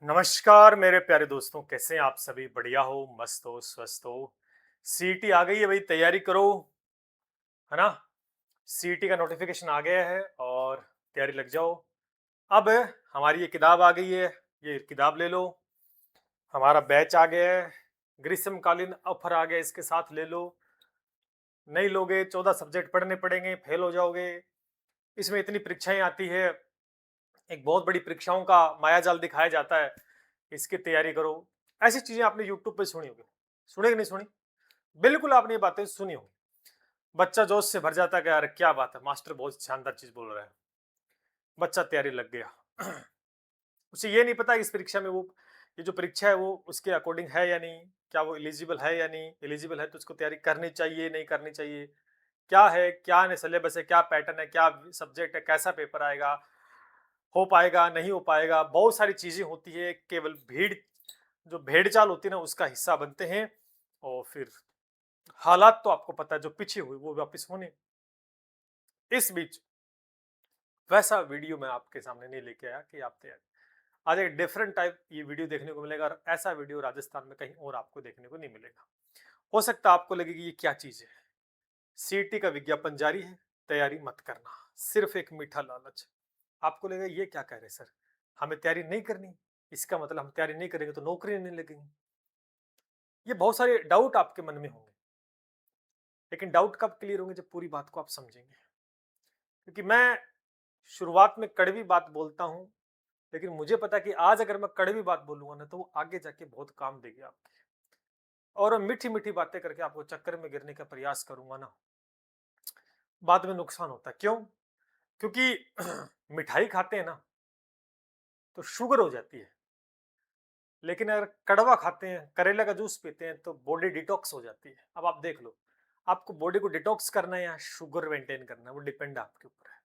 नमस्कार मेरे प्यारे दोस्तों, कैसे हैं आप सभी? बढ़िया हो, मस्त हो, स्वस्थ हो। सीईटी आ गई है भाई, तैयारी करो, है ना? सीईटी का नोटिफिकेशन आ गया है और तैयारी लग जाओ। अब हमारी ये किताब आ गई है, ये किताब ले लो। हमारा बैच आ गया है, ग्रीष्मकालीन ऑफर आ गया, इसके साथ ले लो। नहीं लोगे 14 सब्जेक्ट पढ़ने पड़ेंगे, फेल हो जाओगे। इसमें इतनी परीक्षाएं आती है, एक बहुत बड़ी परीक्षाओं का मायाजाल दिखाया जाता है। इसकी तैयारी करो। ऐसी चीजें आपने यूट्यूब पे सुनी होगी, सुनी कि नहीं सुनी? बिल्कुल आपने ये बातें सुनी होगी। बच्चा जोश से भर जाता है कि यार क्या बात है, मास्टर बहुत शानदार चीज बोल रहा है। बच्चा तैयारी लग गया। उसे ये नहीं पता इस परीक्षा में वो, ये जो परीक्षा है वो उसके अकॉर्डिंग है या नहीं, क्या वो एलिजिबल है या नहीं। एलिजिबल है तो उसको तैयारी करनी चाहिए नहीं करनी चाहिए, क्या है क्या सिलेबस है, क्या पैटर्न है, क्या सब्जेक्ट है, कैसा पेपर आएगा, हो पाएगा नहीं हो पाएगा। बहुत सारी चीजें होती है, केवल भीड़, जो भेड़ चाल होती है ना, उसका हिस्सा बनते हैं। और फिर हालात तो आपको पता है, जो पीछे हुई वो वापस होने। इस बीच वैसा वीडियो मैं आपके सामने नहीं लेके आया कि आप तैयार। आज एक डिफरेंट टाइप ये वीडियो देखने को मिलेगा, और ऐसा वीडियो राजस्थान में कहीं और आपको देखने को नहीं मिलेगा। हो सकता है आपको लगे कि ये क्या चीज है। सीईटी का विज्ञापन जारी है, तैयारी मत करना, सिर्फ एक मीठा लालच। आपको लगेगा ये क्या कह रहे सर, हमें तैयारी नहीं करनी, इसका मतलब हम तैयारी नहीं करेंगे तो नौकरी नहीं लगेगी। ये बहुत सारे डाउट आपके मन में होंगे, लेकिन डाउट कब क्लियर होंगे, जब पूरी बात को आप समझेंगे। क्योंकि मैं शुरुआत में कड़वी बात बोलता हूं, लेकिन मुझे पता है कि आज अगर मैं कड़वी बात बोलूंगा ना, तो वो आगे जाके बहुत काम देगी आपके। और मीठी मीठी बातें करके आपको चक्कर में गिरने का प्रयास करूंगा ना, बाद में नुकसान होता है। क्यों? क्योंकि मिठाई खाते हैं ना तो शुगर हो जाती है, लेकिन अगर कड़वा खाते हैं, करेला का जूस पीते हैं, तो बॉडी डिटॉक्स हो जाती है। अब आप देख लो, आपको बॉडी को डिटॉक्स करना है या शुगर मेंटेन करना है, वो डिपेंड आपके ऊपर है।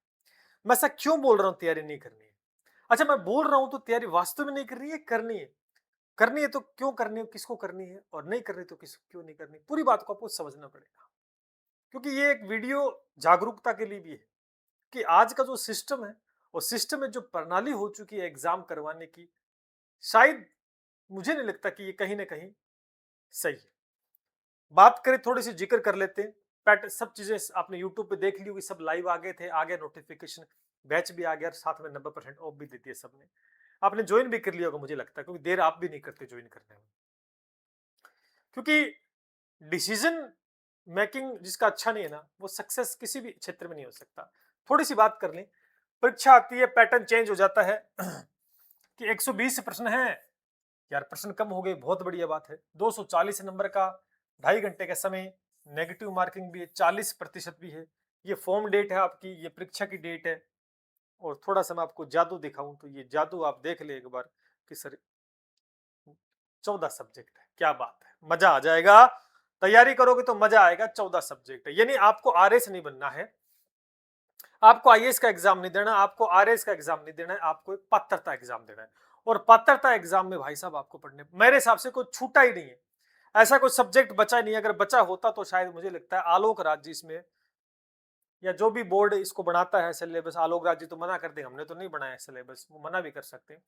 मैं ऐसा क्यों बोल रहा हूँ तैयारी नहीं करनी है? अच्छा, मैं बोल रहा हूँ तो तैयारी वास्तव में नहीं करनी है, करनी है। करनी है तो क्यों करनी है, किसको करनी है, और नहीं करनी तो किस क्यों नहीं करनी, पूरी बात को आपको समझना पड़ेगा। क्योंकि ये एक वीडियो जागरूकता के लिए भी है कि आज का जो सिस्टम है, वो सिस्टम में जो प्रणाली हो चुकी है एग्जाम करवाने की, शायद मुझे नहीं लगता कि ये कहीं ना कहीं सही है। बात करें, थोड़ी सी जिक्र कर लेते हैं। पैट सब चीजें आपने यूट्यूब पे देख ली होगी, सब लाइव आ गए थे, आ गया नोटिफिकेशन, बैच भी आ गया, साथ में 90% ऑफ भी दे दिए सबने। आपने ज्वाइन भी कर लिया होगा मुझे लगता है, क्योंकि देर आप भी नहीं करते ज्वाइन करने में। क्योंकि डिसीजन मेकिंग जिसका अच्छा नहीं है ना, वो सक्सेस किसी भी क्षेत्र में नहीं हो सकता। थोड़ी सी बात कर लें, परीक्षा आती है, पैटर्न चेंज हो जाता है कि 120 प्रश्न है, यार प्रश्न कम हो गए, बहुत बढ़िया बात है। 240 नंबर का 2.5 घंटे का समय, नेगेटिव मार्किंग भी है, 40% भी है। ये फॉर्म डेट है आपकी, ये परीक्षा की डेट है। और थोड़ा सा मैं आपको जादू दिखाऊं तो ये जादू आप देख ले एक बार कि सर 14 सब्जेक्ट है, क्या बात है, मजा आ जाएगा। तैयारी करोगे तो मजा आएगा। 14 सब्जेक्ट है, यानी आपको आरएस नहीं बनना है, आपको आईएएस का एग्जाम नहीं देना, आपको आरएस का एग्जाम नहीं देना है, आपको एक पात्रता एग्जाम देना है। और पात्रता एग्जाम में भाई साहब आपको पढ़ने, मेरे हिसाब से कोई छूटा ही नहीं है, ऐसा कोई सब्जेक्ट बचा ही नहीं। अगर बचा होता तो शायद मुझे लगता है आलोक राज्य इसमें, या जो भी बोर्ड इसको बनाता है सिलेबस, आलोक राज्य तो मना कर देंगे, हमने तो नहीं बनाया सिलेबस, वो मना भी कर सकते हैं।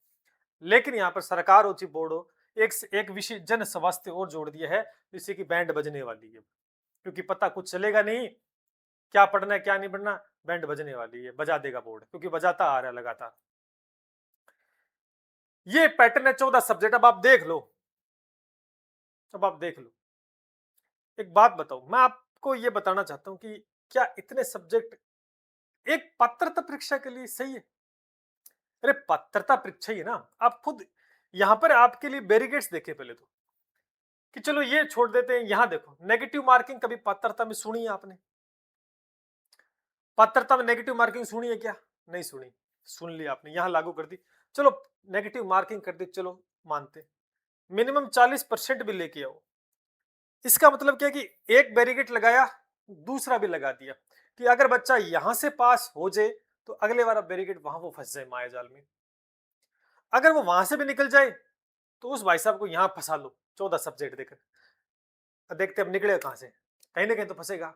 लेकिन यहाँ पर सरकार हो चाहे बोर्ड हो, एक विषय जन स्वास्थ्य और जोड़ दिया है, जिससे कि बैंड बजने वाली है। क्योंकि पता कुछ चलेगा नहीं, क्या पढ़ना है क्या नहीं पढ़ना, बैंड बजने वाली है, बजा देगा बोर्ड, क्योंकि बजाता आ रहा है लगातार। ये पैटर्न है, 14 सब्जेक्ट। अब आप देख लो, अब आप देख लो, एक बात बताओ, मैं आपको ये बताना चाहता हूँ कि क्या इतने सब्जेक्ट एक पात्रता परीक्षा के लिए सही है? अरे पात्रता परीक्षा ही है ना, आप खुद यहां पर आपके लिए बैरिकेड्स देखे पहले तो, कि चलो ये छोड़ देते हैं। यहां देखो, नेगेटिव मार्किंग कभी पात्रता में सुनी है आपने? पात्रता में नेगेटिव मार्किंग सुनी है क्या? नहीं सुनी। सुन ली आपने, यहां लागू कर दी। चलो नेगेटिव मार्किंग कर दी, चलो मानते, मिनिमम 40% भी लेके आओ। इसका मतलब क्या है कि एक बैरिकेड लगाया, दूसरा भी लगा दिया, कि अगर बच्चा यहां से पास हो जाए तो अगले बार बैरिकेड वहां वो फंस जाए माया जाल में। अगर वो वहां से भी निकल जाए तो उस भाई साहब को यहां फंसा लो 14 सब्जेक्ट देकर। देखते अब निकले कहां से, कहीं ना कहीं तो फंसेगा।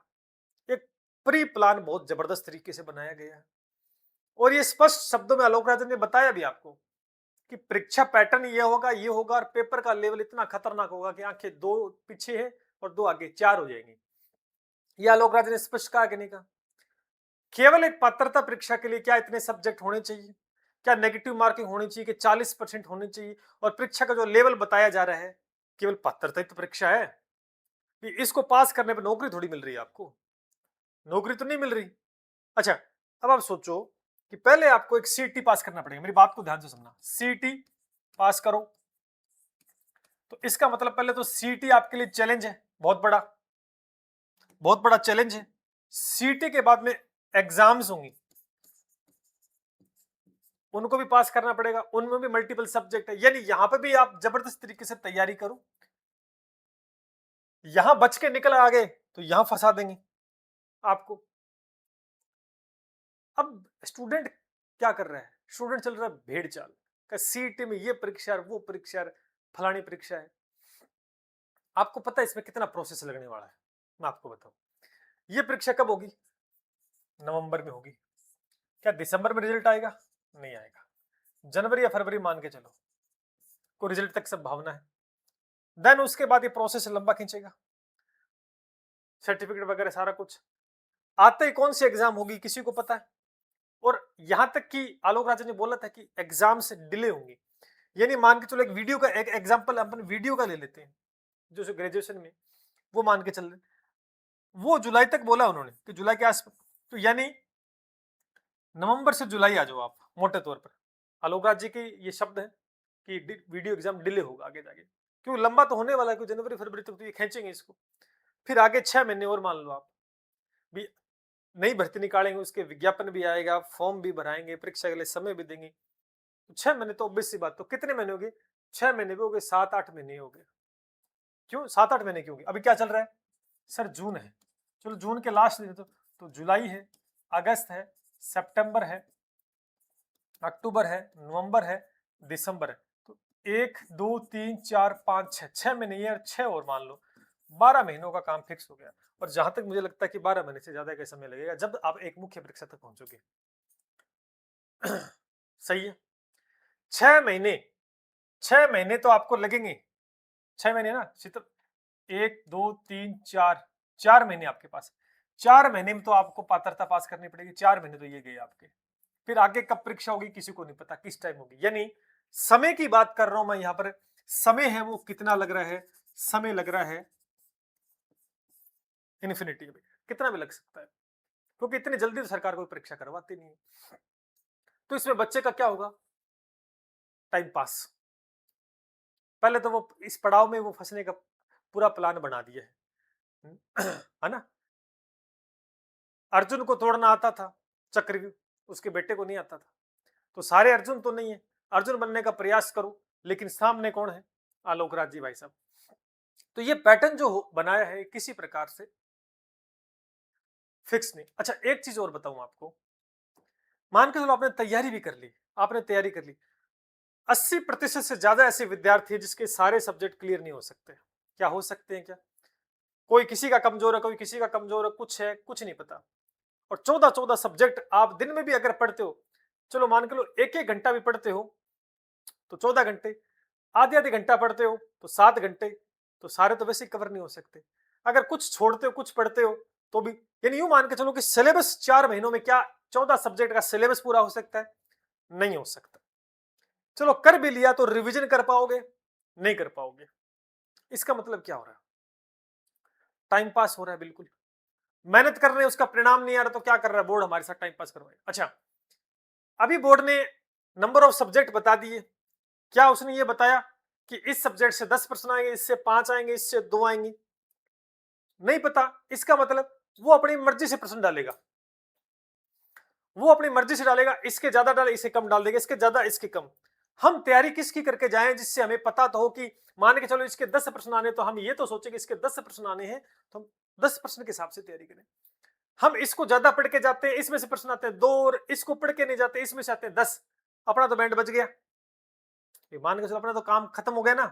एक प्री प्लान बहुत जबरदस्त तरीके से बनाया गया है, और ये स्पष्ट शब्दों में आलोक राजन ने बताया भी आपको कि परीक्षा पैटर्न ये होगा और पेपर का लेवल इतना खतरनाक होगा कि आंखें 2 पीछे है और 2 आगे, 4 हो जाएंगी। ये आलोक राज ने स्पष्ट कहा कि नहीं कहा? केवल एक पात्रता परीक्षा के लिए क्या इतने सब्जेक्ट होने चाहिए? क्या नेगेटिव मार्किंग होनी चाहिए कि 40% होनी चाहिए? और परीक्षा का जो लेवल बताया जा रहा है, केवल पात्रता ही तो परीक्षा है। कि इसको पास करने पर नौकरी थोड़ी मिल रही है आपको, नौकरी तो नहीं मिल रही। अच्छा, अब आप सोचो कि पहले आपको एक सीटी पास करना पड़ेगा। मेरी बात को ध्यान से सुनना, सीटी पास करो तो इसका मतलब पहले तो सीटी आपके लिए चैलेंज है, बहुत बड़ा चैलेंज है। सीटी के बाद में एग्जाम्स होंगी, उनको भी पास करना पड़ेगा, उनमें भी मल्टीपल सब्जेक्ट है, यानी यहां पर भी आप जबरदस्त तरीके से तैयारी करो। यहां बच के निकल आ गए तो यहां फंसा देंगे आपको। अब स्टूडेंट क्या कर रहा है? स्टूडेंट चल रहा है भेड़ चाल का, सीटी में ये परीक्षा है, वो परीक्षा है, फलानी परीक्षा है। आपको पता है इसमें कितना प्रोसेस लगने वाला है? मैं आपको बताऊं, ये परीक्षा कब होगी? नवंबर में होगी। क्या दिसंबर में रिजल्ट आएगा? नहीं आएगा। जनवरी या फरवरी मान के चलो, को रिजल्ट तक सब भावना है। देन उसके बाद ये प्रोसेस लंबा खींचेगा, सर्टिफिकेट वगैरह सारा कुछ आते ही कौन सी एग्जाम होगी किसी को पता है? और यहां तक कि आलोक राजन ने बोला था कि एग्जाम से डिले होंगे, यानी मान के चलो एक वीडियो का एक एग्जांपल अपन वीडियो का ले लेते हैं, जो ग्रेजुएशन में वो मान के चल रहे, वो जुलाई तक बोला उन्होंने कि जुलाई के आसपास, तो यानी नवंबर से जुलाई आ जाओ आप मोटे तौर पर। आलोक राज जी के ये शब्द है कि वीडियो एग्जाम डिले होगा आगे जाके, क्यों लंबा तो होने वाला है, क्यों जनवरी फरवरी तक तो ये खींचेंगे इसको, फिर आगे 6 महीने और मान लो आप भी नई भर्ती निकालेंगे, उसके विज्ञापन भी आएगा, फॉर्म भी भराएंगे, परीक्षा के लिए समय भी देंगे, तो 6 महीने तो ऑब्वियस सी बात, तो कितने महीने हो गए? 6 महीने भी हो गए, 7-8 महीने हो गए। क्यों 7-8 महीने क्यों? अभी क्या चल रहा है सर? जून है, चलो जून के लास्ट दिन तो जुलाई है, अगस्त है, सितंबर है, अक्टूबर है, नवंबर है, दिसंबर है, तो 1 2 3 4 5 6 6 महीने, और 6 और मान लो 12 महीनों का काम फिक्स हो गया। और जहां तक मुझे लगता है कि 12 महीने से ज्यादा का समय लगेगा जब आप एक मुख्य परीक्षा तक पहुंचोगे। सही है, 6 महीने, 6 महीने तो आपको लगेंगे, 6 महीने ना, 1 2 3 4, 4 महीने आपके पास, 4 महीने में तो आपको पात्रता पास करनी पड़ेगी। 4 महीने तो ये गए आपके, फिर आगे कब परीक्षा होगी किसी को नहीं पता, किस टाइम होगी। यानी समय की बात कर रहा हूं मैं यहां पर, समय है वो कितना लग रहा है? समय लग रहा है इन्फिनिटी में, कितना भी लग सकता है, क्योंकि इतनी जल्दी तो सरकार कोई परीक्षा करवाती नहीं है। तो इसमें बच्चे का क्या होगा? Time pass. पहले तो वो इस पड़ाव में वो फंसने का पूरा प्लान बना दिया है है ना? अर्जुन को तोड़ना आता था चक्रव्यूह, उसके बेटे को नहीं आता था, तो सारे अर्जुन तो नहीं है, अर्जुन बनने का प्रयास करो, लेकिन सामने कौन है? आलोक राज जी भाई साहब। तो ये पैटर्न जो बनाया है किसी प्रकार से फिक्स नहीं। अच्छा, एक चीज और बताऊं आपको, मान के चलो आपने तैयारी भी कर ली, आपने तैयारी कर ली, 80% से ज्यादा ऐसे विद्यार्थी हैं जिसके सारे सब्जेक्ट क्लियर नहीं हो सकते। क्या हो सकते हैं क्या? कोई किसी का कमजोर है, कोई किसी का कमजोर है, कुछ नहीं पता। और 14-14 सब्जेक्ट आप दिन में भी अगर पढ़ते हो, चलो मान के लो 1-1 घंटा भी पढ़ते हो तो 14 घंटे, आधे आधे घंटा पढ़ते हो तो 7 घंटे, तो सारे तो वैसे ही कवर नहीं हो सकते। अगर कुछ छोड़ते हो, कुछ पढ़ते हो तो भी, यानी यूं मान के चलो कि सिलेबस 4 महीनों में क्या 14 सब्जेक्ट का सिलेबस पूरा हो सकता है? नहीं हो सकता। चलो कर भी लिया तो रिवीजन कर पाओगे? नहीं कर पाओगे। इसका मतलब क्या हो रहा है? टाइम पास हो रहा है, बिल्कुल मेहनत कर रहे हैं, उसका परिणाम नहीं आ रहा तो क्या कर रहा है बोर्ड? हमारे साथ टाइम पास करवाए। अच्छा, अभी बोर्ड ने नंबर ऑफ सब्जेक्ट बता दिए, क्या उसने ये बताया कि इस सब्जेक्ट से 10 प्रश्न आएंगे, इससे 5 आएंगे, इससे 2 आएंगे? नहीं पता। इसका मतलब वो अपनी मर्जी से प्रश्न डालेगा, वो अपनी मर्जी से डालेगा, इसके ज्यादा डाले, इसे कम डाल देगा, इसके ज्यादा, इसके कम। हम तैयारी किसकी करके जाएं जिससे हमें पता तो हो कि मान के चलो इसके 10 प्रश्न आने, तो हम ये तो सोचे कि इसके 10 प्रश्न आने हैं, तो हम 10 प्रश्न के हिसाब से तैयारी करें। हम इसको ज्यादा पढ़ के जाते हैं, इसमें से प्रश्न आते हैं 2, और इसको पढ़ के नहीं जाते, इसमें से आते हैं 10, अपना तो बैंड बज गया, मान के चलो अपना तो काम खत्म हो गया ना।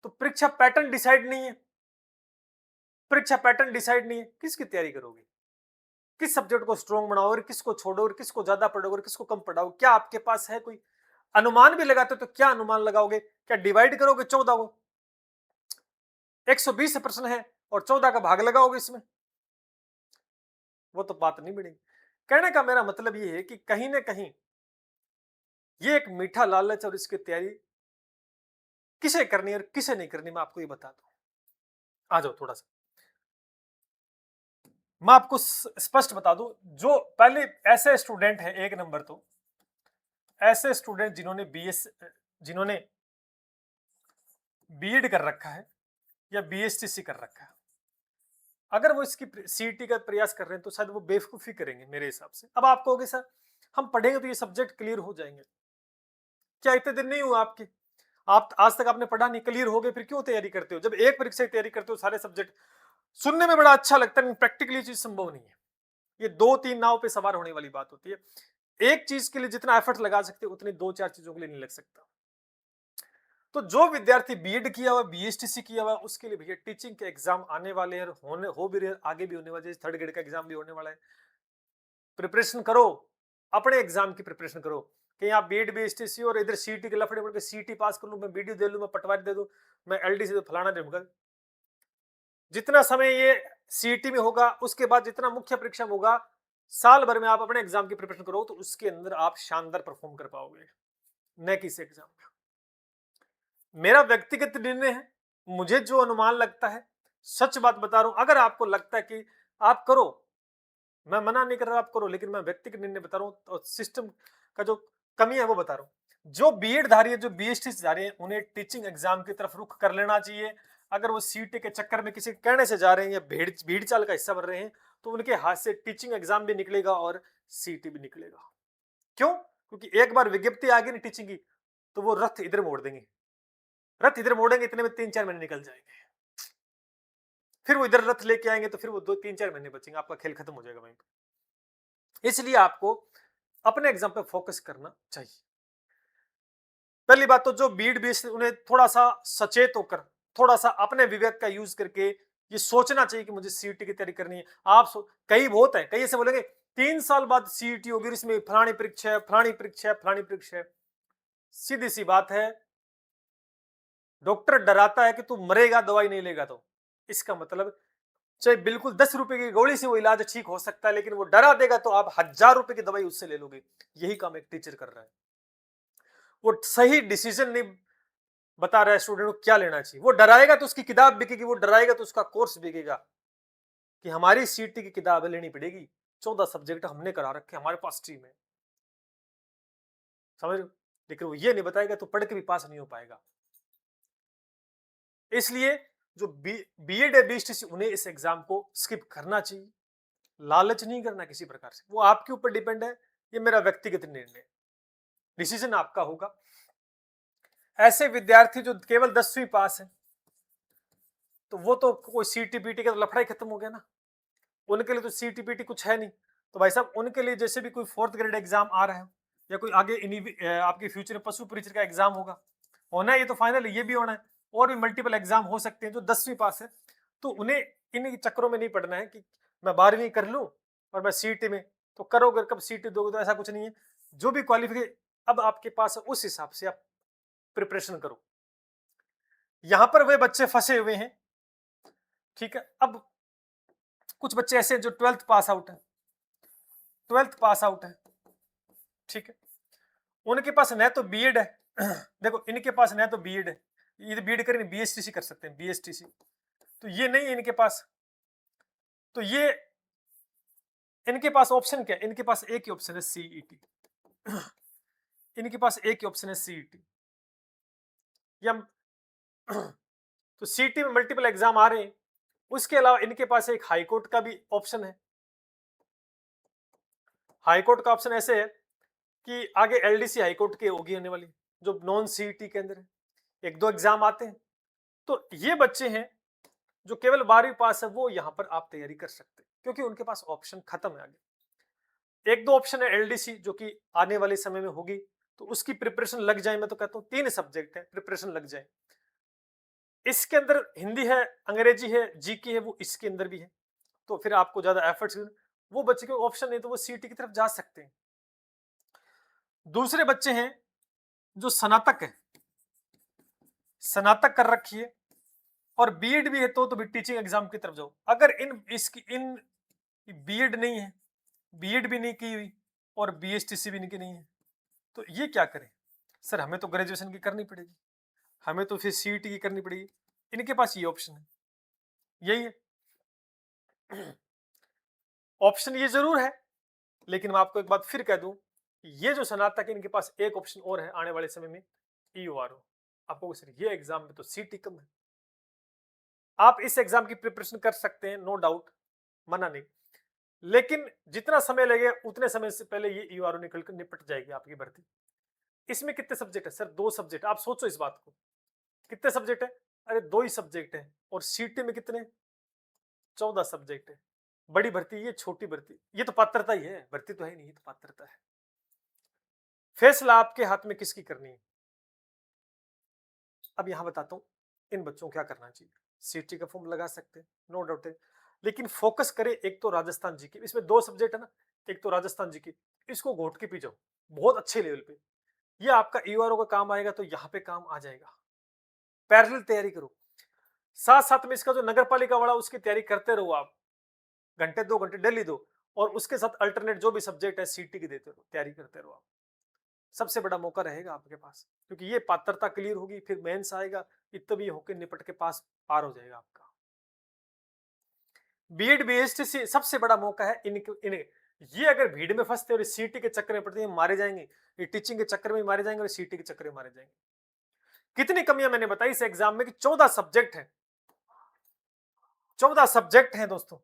तो परीक्षा पैटर्न डिसाइड नहीं है, परीक्षा पैटर्न डिसाइड नहीं है, किसकी तैयारी करोगे? किस सब्जेक्ट को स्ट्रॉन्ग बनाओ और किसको छोड़ो, और किसको ज्यादा पढ़ो और किसको कम पढ़ाओ? क्या आपके पास है कोई अनुमान भी लगाते हो तो क्या अनुमान लगाओगे? क्या डिवाइड करोगे 14 को? 120 प्रश्न है और 14 का भाग लगाओगे इसमें? वो तो बात नहीं बनेगी। कहने का मेरा मतलब ये है कि कहीं न कहीं ये एक मीठा लालच और इसकी तैयारी किसे करनी है और किसे नहीं करनी, मैं आपको ये बता दूं। आ जाओ थोड़ा सा, मैं आपको स्पष्ट बता दूं। जो पहले ऐसे स्टूडेंट हैं, एक नंबर तो ऐसे स्टूडेंट जिन्होंने बीएड कर रखा है या बीएसटीसी कर रखा है, अगर वो इसकी सीईटी का प्रयास कर रहे हैं तो शायद वो बेवकूफी करेंगे मेरे हिसाब से। अब आप कहोगे सर हम पढ़ेंगे तो ये सब्जेक्ट क्लियर हो जाएंगे, क्या इतने दिन नहीं हुआ आपके? आप आज तक आपने पढ़ा नहीं, क्लियर हो गए, फिर क्यों तैयारी करते हो? जब एक परीक्षा की तैयारी करते हो सारे सब्जेक्ट, सुनने में बड़ा अच्छा लगता है लेकिन प्रैक्टिकली चीज संभव नहीं है। ये दो तीन नाव पे सवार होने वाली बात होती है। एक चीज के लिए जितना एफर्ट लगा सकते हो उतनी दो चार चीजों के लिए नहीं लग सकता। तो जो विद्यार्थी बीएड किया हुआ, बीएसटीसी किया हुआ, उसके लिए भैया टीचिंग के एग्जाम आने वाले हैं, होने हो भी रहे, आगे भी होने वाले, थर्ड ग्रेड का एग्जाम भी होने वाला है। प्रिपरेशन करो, अपने एग्जाम की प्रिपरेशन करो। कहीं आप बीएड बीएसटीसी और इधर सीटी के लफड़े पड़ के सीटी पास कर लूं, मैं वीडियो दे लूं, मैं पटवारी दे दूं, मैं एलडीसी से फलाना दूंगा। जितना समय ये सीटी में होगा, उसके बाद जितना मुख्य परीक्षा में होगा, साल भर में आप अपने एग्जाम की प्रिपरेशन करो तो उसके अंदर आप शानदार परफॉर्म कर पाओगे, न कि इस एग्जाम में। मेरा व्यक्तिगत निर्णय है, मुझे जो अनुमान लगता है, सच बात बता रहा हूं। अगर आपको लगता है कि आप करो, मैं मना नहीं कर रहा आप करो, लेकिन मैं व्यक्तिगत निर्णय बता रहा हूं और सिस्टम का जो कमी है वो बता रहा हूं। जो बीएड धारी है, जो बीएसटी धारी है, उन्हें टीचिंग एग्जाम की तरफ रुख कर लेना चाहिए। अगर वो सीटी के चक्कर में किसी कहने से जा रहे हैं या भीड़ चाल का हिस्सा बन रहे हैं, तो उनके हाथ से टीचिंग एग्जाम भी निकलेगा और सीटी भी निकलेगा। क्यों? क्योंकि एक बार विज्ञप्ति आ गई ना टीचिंग की, तो वो रथ इधर मोड़ देंगे। रथ इधर मोड़ेंगे, इतने में 3-4 महीने निकल जाएंगे। फिर वो इधर रथ लेके आएंगे तो फिर वो 2-3-4 महीने बचेंगे, आपका खेल खत्म हो जाएगा वहीं पे। इसलिए आपको अपने एग्जाम पे फोकस करना चाहिए। पहली बात तो जो बीएड बीएससी, उन्हें थोड़ा सा सचेत होकर, थोड़ा सा अपने विवेक का यूज करके ये सोचना चाहिए कि मुझे सीईटी की तैयारी करनी है। कई बहुत है, कई ऐसे बोलेंगे 3 साल बाद सीईटी होगी, इसमें फलानी परीक्षा है, फलानी परीक्षा है, फलानी परीक्षा है। सीधी सी बात है, डॉक्टर डराता है कि तू मरेगा दवाई नहीं लेगा तो। इसका मतलब चाहे बिल्कुल 10 रुपए की गोली से वो इलाज ठीक हो सकता है, लेकिन वो डरा देगा तो आप 1000 रुपए की दवाई उससे ले लोगे। यही काम एक टीचर कर रहा है। वो सही डिसीजन नहीं बता रहा है स्टूडेंट को क्या लेना चाहिए। वो डराएगा तो उसकी किताब बिकेगी, वो डराएगा तो उसका कोर्स बिकेगा कि हमारी सीटी की किताब लेनी पड़ेगी, 14 सब्जेक्ट हमने करा रखे, हमारे पास टीम है, समझ रहे हो? लेकिन वो ये नहीं बताएगा तो पढ़ के भी पास नहीं हो पाएगा। इसलिए जो बीएड या बीएसटीसी, उन्हें इस एग्जाम को स्किप करना चाहिए। लालच नहीं करना किसी प्रकार से, वो आपके ऊपर डिपेंड है। ये मेरा व्यक्तिगत निर्णय, डिसीजन आपका होगा। ऐसे विद्यार्थी जो केवल 10वीं पास है, तो वो तो कोई सीटीपीटी का तो लफड़ा ही खत्म हो गया ना। उनके लिए तो सीटीपीटी कुछ है नहीं। तो भाई साहब, उनके लिए जैसे भी कोई फोर्थ ग्रेड एग्जाम आ रहा है या कोई आगे आपके फ्यूचर में पशु परिचय का एग्जाम होना है, ये तो फाइनल ये भी होना है। और भी मल्टीपल एग्जाम हो सकते हैं जो 10वीं पास है, तो उन्हें इन चक्करों में नहीं पड़ना है कि मैं 12वीं कर लूं और मैं सीटी में। तो करोगे कब सीटी दोगे, तो ऐसा कुछ नहीं है। जो भी क्वालिफिकेशन अब आपके पास है उस हिसाब से आप प्रिपरेशन करो। यहां पर वे बच्चे फंसे हुए हैं, ठीक है। अब कुछ बच्चे ऐसे जो 12th पास आउट है, 12th पास आउट है, ठीक है। उनके पास न तो बीएड है देखो, इनके पास न तो बीएड है, ये बीएड करेंगे बीएसटीसी कर सकते हैं, बीएसटीसी तो ये नहीं है इनके पास। तो ये इनके पास ऑप्शन क्या है? इनके पास एक ही ऑप्शन है, सीईटी। इनके पास एक ही ऑप्शन है, सीईटी। या तो सीईटी में मल्टीपल एग्जाम आ रहे हैं, उसके अलावा इनके पास एक हाईकोर्ट का भी ऑप्शन है। हाईकोर्ट का ऑप्शन ऐसे है कि आगे एलडीसी हाईकोर्ट की होगी होने वाली, जो नॉन सीईटी के अंदर है, एक दो एग्जाम आते हैं। तो ये बच्चे हैं जो केवल 12वीं पास है, वो यहां पर आप तैयारी कर सकते हैं क्योंकि उनके पास ऑप्शन खत्म है। आगे एक दो ऑप्शन है एलडीसी जो कि आने वाले समय में होगी, तो उसकी प्रिपरेशन लग जाए। मैं तो कहता हूँ 3 सब्जेक्ट है, प्रिपरेशन लग जाए। इसके अंदर हिंदी है, अंग्रेजी है, जीके है, वो इसके अंदर भी है। तो फिर आपको ज्यादा एफर्ट्स, वो बच्चे के ऑप्शन नहीं तो वो सीटी की तरफ जा सकते हैं। दूसरे बच्चे हैं जो स्नातक है, स्नातक कर रखी है और बीएड भी है तो भी टीचिंग एग्जाम की तरफ जाओ। अगर इन बीएड नहीं है, बीएड भी नहीं की हुई और बीएसटीसी भी नहीं है, तो ये क्या करें? सर हमें तो ग्रेजुएशन की करनी पड़ेगी, हमें तो फिर सीईटी की करनी पड़ेगी। इनके पास ये ऑप्शन है, यही है। ऑप्शन ये जरूर है, लेकिन मैं आपको एक बात फिर कह दूं, ये जो स्नातक है इनके पास एक ऑप्शन और है आने वाले समय में, ईओआरओ। आपको सर ये एग्जाम में तो सीटी कम है, आप इस एग्जाम की प्रिपरेशन कर सकते हैं, नो डाउट, मना नहीं, लेकिन जितना समय लगे उतने समय से पहले ये ईओआरओ निकल कर निपट जाएगी आपकी भर्ती। इसमें कितने सब्जेक्ट है? Sir 2 subject. आप सोचो इस बात को, कितने सब्जेक्ट है? अरे 2 ही सब्जेक्ट है, और सीटी में कितने? 14 सब्जेक्ट है। बड़ी भर्ती, ये छोटी भर्ती, ये तो पात्रता ही है, भर्ती तो है नहीं, ये तो पात्रता है। फैसला आपके हाथ में किसकी करनी है। अब यहां बताता हूं इन बच्चों को क्या करना चाहिए। सीटी का फॉर्म लगा सकते हैं, नो डाउट है, लेकिन फोकस करें एक तो राजस्थान जीके, इसमें 2 सब्जेक्ट है ना, एक तो राजस्थान जीके, इसको घोट के पी जाओ बहुत अच्छे लेवल पे, ये आपका ईओआरओ का काम आएगा, तो यहाँ पे काम आ जाएगा। पैरेलल तैयारी करो, साथ साथ में इसका जो नगर पालिका वाला उसकी तैयारी करते रहो आप, घंटे 2 घंटे डेली दो, और उसके साथ अल्टरनेट जो भी सब्जेक्ट है सीटी की देते रहो, तैयारी करते रहो आप। सबसे बड़ा मौका रहेगा आपके पास, क्योंकि ये पात्रता क्लियर होगी, फिर मेंस आएगा, इतना भी होकर निपट के पास पार हो जाएगा आपका। बीएड बीएसटीसी सबसे बड़ा मौका है इन्हें। ये अगर भीड़ में फंसते और सीटी के चक्कर में पड़ते हैं, मारे जाएंगे, ये टीचिंग के चक्कर में मारे जाएंगे और सीटी के चक्कर में मारे जाएंगे। कितनी कमियां मैंने बताई इस एग्जाम में कि 14 सब्जेक्ट है, 14 सब्जेक्ट हैं दोस्तों।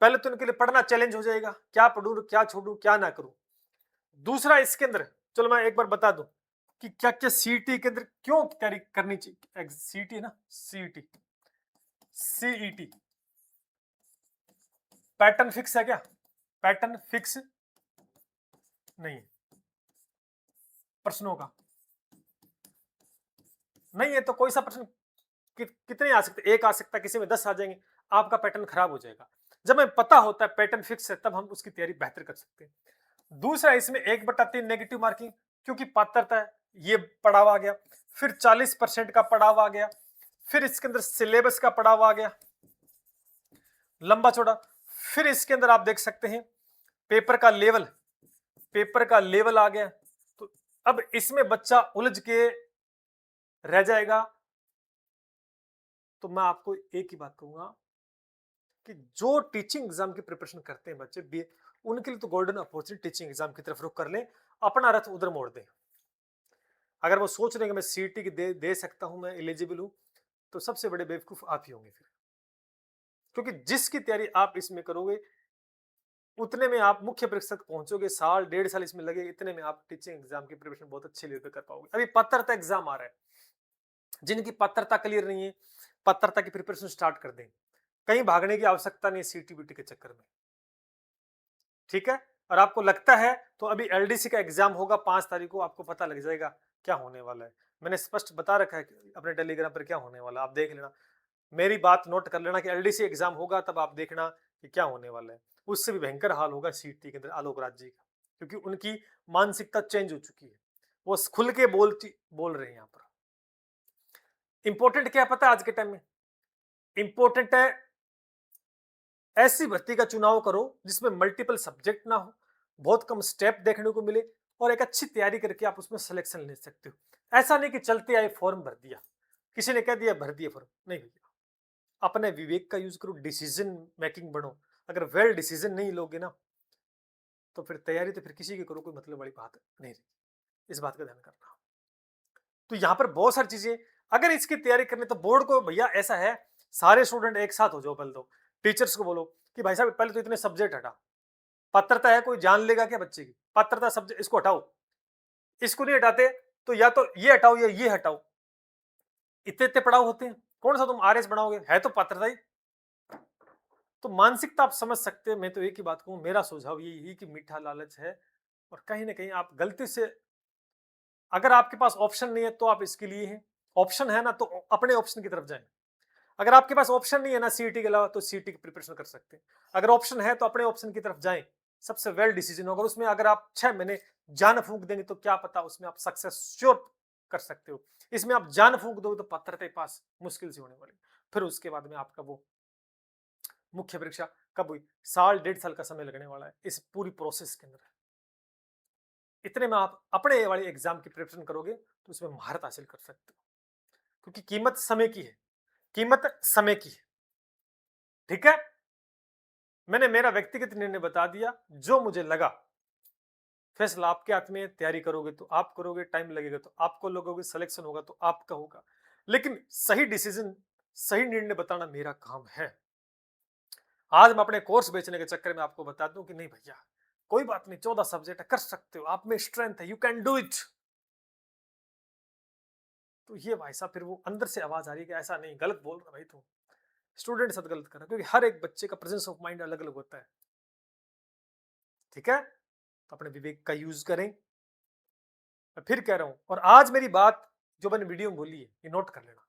पहले तो इनके लिए पढ़ना चैलेंज हो जाएगा, क्या पढ़ूं, क्या छोड़ूं, क्या ना करूं। दूसरा इसके अंदर, चलो मैं एक बार बता दूं कि क्या क्या सीईटी के अंदर क्यों तैयारी करनी चाहिए। सीईटी है ना, सीईटी, सीईटी पैटर्न फिक्स है क्या? पैटर्न फिक्स नहीं है प्रश्नों का, नहीं है तो कोई सा प्रश्न कितने आ सकते, एक आ सकता है, किसी में 10 आ जाएंगे, आपका पैटर्न खराब हो जाएगा। जब हमें पता होता है पैटर्न फिक्स है, तब हम उसकी तैयारी बेहतर कर सकते हैं। दूसरा इसमें 1/3 नेगेटिव मार्किंग, क्योंकि पात्रता है, ये पड़ाव आ गया, फिर 40% का पड़ाव आ गया, फिर इसके अंदर सिलेबस का पड़ाव आ गया लंबा चौड़ा, फिर इसके अंदर आप देख सकते हैं पेपर का लेवल, पेपर का लेवल आ गया। तो अब इसमें बच्चा उलझ के रह जाएगा। तो मैं आपको एक ही बात कहूंगा कि जो टीचिंग एग्जाम की प्रिपरेशन करते हैं बच्चे भी, उनके लिए तो गोल्डन अपॉर्चुनिटी टीचिंग एग्जाम की तरफ रुख कर लें, अपना रथ उधर मोड़ दें। अगर वो सोच रहे हैं कि मैं सीटी की दे सकता हूं, मैं एलिजिबल हूं, तो सबसे बड़े बेवकूफ आप ही होंगे फिर, क्योंकि जिसकी तैयारी आप इसमें करोगे उतने में आप मुख्य परीक्षा तक पहुंचोगे, साल 1.5 साल इसमें लगे, इतने में आप टीचिंग एग्जाम की प्रिपरेशन बहुत अच्छे लेवल पे कर पाओगे। अभी पात्रता एग्जाम आ रहा है, जिनकी पात्रता क्लियर नहीं है, पात्रता की प्रिपरेशन स्टार्ट कर दें, कहीं भागने की आवश्यकता नहीं सीटीबीटी के चक्कर में, ठीक है। और आपको लगता है तो अभी एलडीसी का एग्जाम होगा 5 तारीख को, आपको पता लग जाएगा क्या होने वाला है। मैंने स्पष्ट बता रखा है अपने टेलीग्राम पर क्या होने वाला है, आप देख लेना, मेरी बात नोट कर लेना कि एलडीसी एग्जाम होगा, तब आप देखना कि क्या होने वाला है। उससे भी भयंकर हाल होगा सीटी के अंदर आलोक राज जी का, क्योंकि उनकी मानसिकता चेंज हो चुकी है, वो खुल के बोल रहे हैं यहाँ पर। इंपॉर्टेंट क्या पता है आज के टाइम में? इंपॉर्टेंट है ऐसी भर्ती का चुनाव करो जिसमें मल्टीपल सब्जेक्ट ना हो, बहुत कम स्टेप देखने को मिले, और एक अच्छी तैयारी करके आप उसमें सिलेक्शन ले सकते हो। ऐसा नहीं कि चलते आए फॉर्म भर दिया, किसी ने कह दिया भर दिया फॉर्म, नहीं भैया, अपने विवेक का यूज करो, डिसीजन मेकिंग बनो। अगर वेल डिसीजन नहीं लोगे ना, तो फिर तैयारी तो फिर किसी की करो, कोई मतलब वाली बात नहीं रही। इस बात का ध्यान करना। तो यहाँ पर बहुत सारी चीजें, अगर इसकी तैयारी करने तो बोर्ड को, भैया ऐसा है, सारे स्टूडेंट एक साथ हो जाओ, पहले तो टीचर्स को बोलो कि भाई साहब पहले तो इतने सब्जेक्ट हटा, पात्रता है, कोई जान लेगा क्या बच्चे की? पात्रता सब्जेक्ट इसको हटाओ, इसको नहीं हटाते तो या तो ये हटाओ या ये हटाओ। इतने इतने पड़ाव होते हैं, कौन सा तुम आरएस बनाओगे, है तो पात्रता ही। तो मानसिकता आप समझ सकते हैं। मैं तो एक ही बात कहूं, मेरा सुझाव यही कि मीठा लालच है, और कहीं ना कहीं आप गलती से, अगर आपके पास ऑप्शन नहीं है तो आप इसके लिए हैं, ऑप्शन है ना तो अपने ऑप्शन की तरफ जाएं। अगर आपके पास ऑप्शन नहीं है ना सीईटी के अलावा, तो सीईटी की प्रिपरेशन कर सकते हैं। अगर ऑप्शन है तो अपने ऑप्शन की तरफ जाएं, सबसे वेल डिसीजन होगा। उसमें अगर आप 6 महीने जान फूँक देंगे तो क्या पता उसमें आप सक्सेस श्योर कर सकते हो। इसमें आप जान फूँक दोगे तो पात्रता पास मुश्किल से होने वाली। फिर उसके बाद में आपका वो मुख्य परीक्षा कब हुई? साल, डेढ़ साल का समय लगने वाला है इस पूरी प्रोसेस के अंदर। इतने में आप अपने वाले एग्जाम की प्रिपरेशन करोगे तो उसमें महारत हासिल कर सकते हो, क्योंकि कीमत समय की है, कीमत समय की है। ठीक है? मैंने मेरा व्यक्तिगत निर्णय बता दिया, जो मुझे लगा। फैसला आपके हाथ में है, तैयारी करोगे तो आप करोगे, टाइम लगेगा तो आपको लगोगे, सिलेक्शन होगा तो आपका होगा। लेकिन सही डिसीजन, सही निर्णय बताना मेरा काम है। आज मैं अपने कोर्स बेचने के चक्कर में आपको बता दूं कि नहीं भैया, कोई बात नहीं, 14 सब्जेक्ट है, कर सकते हो, आप में स्ट्रेंथ है, यू कैन डू इट। तो ये भाई साहब फिर वो अंदर से आवाज आ रही है कि ऐसा नहीं, गलत बोल रहा भाई तू, स्टूडेंट साथ गलत कर रहा है, क्योंकि हर एक बच्चे का प्रेजेंस ऑफ माइंड अलग अलग होता है। ठीक है, तो अपने विवेक का यूज करें। मैं फिर कह रहा हूं, और आज मेरी बात जो मैंने वीडियो में बोली है ये नोट कर लेना,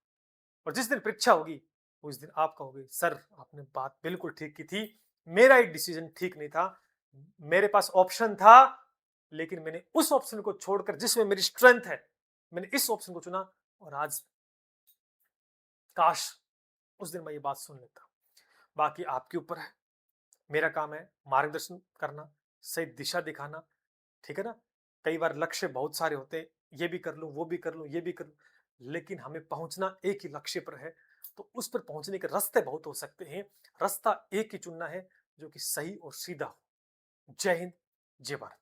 और जिस दिन परीक्षा होगी उस दिन आप कहोगे सर आपने बात बिल्कुल ठीक की थी, मेरा एक डिसीजन ठीक नहीं था, मेरे पास ऑप्शन था लेकिन मैंने उस ऑप्शन को छोड़कर जिसमें मेरी स्ट्रेंथ है मैंने इस ऑप्शन को चुना, और आज काश उस दिन मैं ये बात सुन लेता। बाकी आपके ऊपर है, मेरा काम है मार्गदर्शन करना, सही दिशा दिखाना। ठीक है ना? कई बार लक्ष्य बहुत सारे होते हैं, ये भी कर लूं, वो भी कर लूं, ये भी कर लूं, लेकिन हमें पहुंचना एक ही लक्ष्य पर है। तो उस पर पहुंचने के रास्ते बहुत हो सकते हैं, रास्ता एक ही चुनना है जो कि सही और सीधा हो। जय हिंद, जय भारत।